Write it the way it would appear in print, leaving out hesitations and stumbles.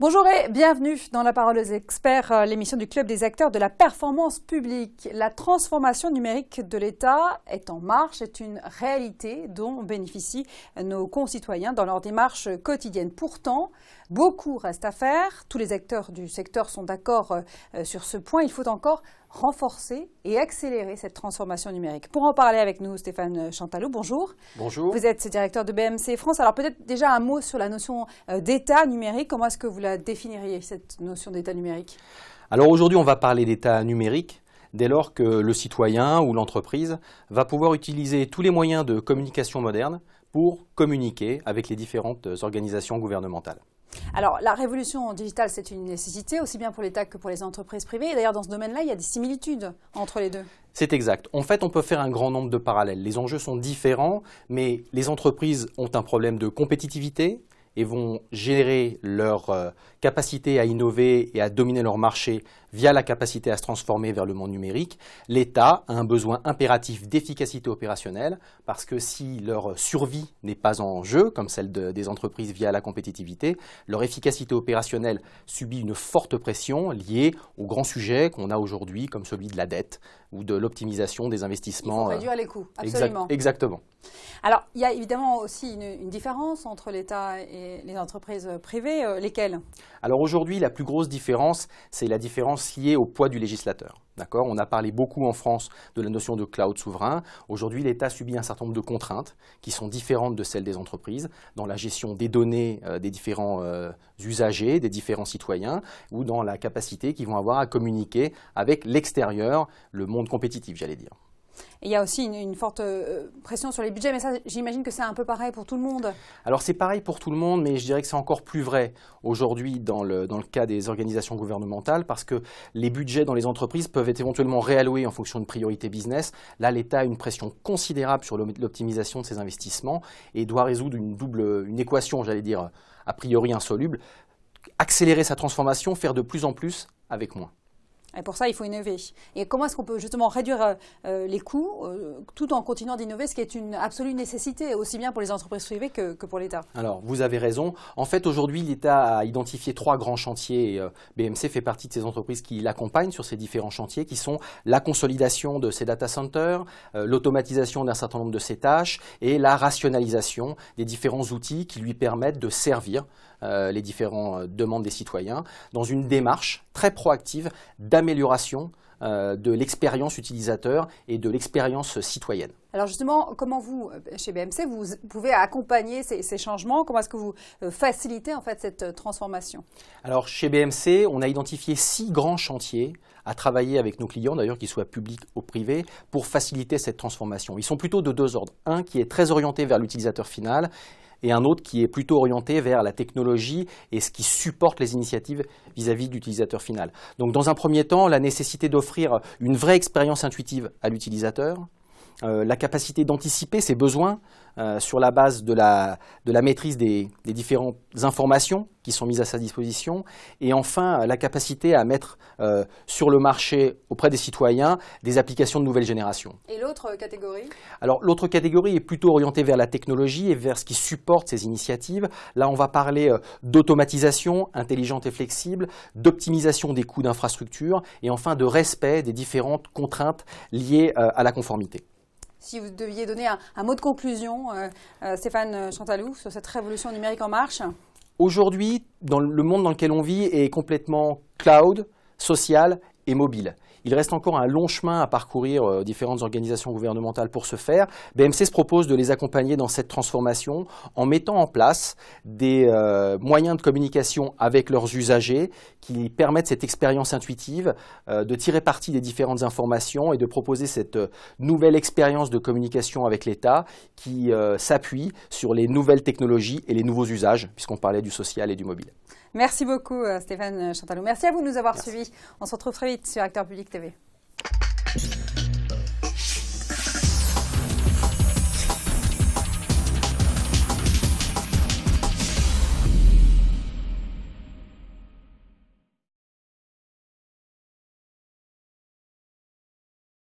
Bonjour et bienvenue dans La Parole aux experts, l'émission du Club des acteurs de la performance publique. La transformation numérique de l'État est en marche, est une réalité dont bénéficient nos concitoyens dans leur démarche quotidienne. Pourtant, beaucoup reste à faire. Tous les acteurs du secteur sont d'accord sur ce point. Il faut encore renforcer et accélérer cette transformation numérique. Pour en parler avec nous, Stéphane Chantalou, bonjour. Bonjour. Vous êtes directeur de BMC France. Alors peut-être déjà un mot sur la notion d'État numérique. Comment est-ce que vous la définiriez, cette notion d'État numérique? Alors aujourd'hui, on va parler d'État numérique dès lors que le citoyen ou l'entreprise va pouvoir utiliser tous les moyens de communication moderne pour communiquer avec les différentes organisations gouvernementales. Alors, la révolution digitale, c'est une nécessité, aussi bien pour l'État que pour les entreprises privées. Et d'ailleurs, dans ce domaine-là, il y a des similitudes entre les deux. C'est exact. En fait, on peut faire un grand nombre de parallèles. Les enjeux sont différents, mais les entreprises ont un problème de compétitivité et vont gérer leur capacité à innover et à dominer leur marché via la capacité à se transformer vers le monde numérique. L'État a un besoin impératif d'efficacité opérationnelle parce que si leur survie n'est pas en jeu, comme celle des entreprises via la compétitivité, leur efficacité opérationnelle subit une forte pression liée aux grands sujets qu'on a aujourd'hui, comme celui de la dette ou de l'optimisation des investissements. Il faut réduire les coûts, absolument. Exactement. Alors, il y a évidemment aussi une différence entre l'État et les entreprises privées. Lesquelles? Alors aujourd'hui, la plus grosse différence, c'est la différence liée au poids du législateur. D'accord ? On a parlé beaucoup en France de la notion de cloud souverain. Aujourd'hui, l'État subit un certain nombre de contraintes qui sont différentes de celles des entreprises dans la gestion des données des différents usagers, des différents citoyens ou dans la capacité qu'ils vont avoir à communiquer avec l'extérieur, le monde compétitif, j'allais dire. Et il y a aussi une forte pression sur les budgets, mais ça, j'imagine que c'est un peu pareil pour tout le monde. Alors c'est pareil pour tout le monde, mais je dirais que c'est encore plus vrai aujourd'hui dans le cas des organisations gouvernementales, parce que les budgets dans les entreprises peuvent être éventuellement réalloués en fonction de priorités business. Là, l'État a une pression considérable sur l'optimisation de ses investissements et doit résoudre une équation, j'allais dire, a priori insoluble, accélérer sa transformation, faire de plus en plus avec moins. Et pour ça, il faut innover. Et comment est-ce qu'on peut justement réduire les coûts tout en continuant d'innover, ce qui est une absolue nécessité, aussi bien pour les entreprises privées que pour l'État? Alors, vous avez raison. En fait, aujourd'hui, l'État a identifié 3 grands chantiers. Et, BMC fait partie de ces entreprises qui l'accompagnent sur ces différents chantiers, qui sont la consolidation de ses data centers, l'automatisation d'un certain nombre de ses tâches et la rationalisation des différents outils qui lui permettent de servir les différentes demandes des citoyens dans une démarche très proactive d'amélioration de l'expérience utilisateur et de l'expérience citoyenne. Alors justement, comment vous, chez BMC, vous pouvez accompagner ces changements? Comment est-ce que vous facilitez en fait cette transformation? Alors chez BMC, on a identifié 6 grands chantiers à travailler avec nos clients, d'ailleurs qu'ils soient publics ou privés, pour faciliter cette transformation. Ils sont plutôt de 2 ordres. Un qui est très orienté vers l'utilisateur final et un autre qui est plutôt orienté vers la technologie et ce qui supporte les initiatives vis-à-vis de l'utilisateur final. Donc dans un premier temps, la nécessité d'offrir une vraie expérience intuitive à l'utilisateur, la capacité d'anticiper ses besoins sur la base de la maîtrise des différentes informations qui sont mises à sa disposition, et enfin la capacité à mettre sur le marché auprès des citoyens des applications de nouvelle génération. Et l'autre catégorie? Alors l'autre catégorie est plutôt orientée vers la technologie et vers ce qui supporte ces initiatives. Là, on va parler d'automatisation intelligente et flexible, d'optimisation des coûts d'infrastructure et enfin de respect des différentes contraintes liées à la conformité. Si vous deviez donner un mot de conclusion, Stéphane Chantalou, sur cette révolution numérique en marche? Aujourd'hui, dans le monde dans lequel on vit est complètement cloud, social et mobile. Il reste encore un long chemin à parcourir différentes organisations gouvernementales pour ce faire. BMC se propose de les accompagner dans cette transformation en mettant en place des moyens de communication avec leurs usagers qui permettent cette expérience intuitive, de tirer parti des différentes informations et de proposer cette nouvelle expérience de communication avec l'État qui s'appuie sur les nouvelles technologies et les nouveaux usages, puisqu'on parlait du social et du mobile. Merci beaucoup Stéphane Chantalou. Merci à vous de nous avoir suivis. On se retrouve très vite sur Acteurs Publics TV.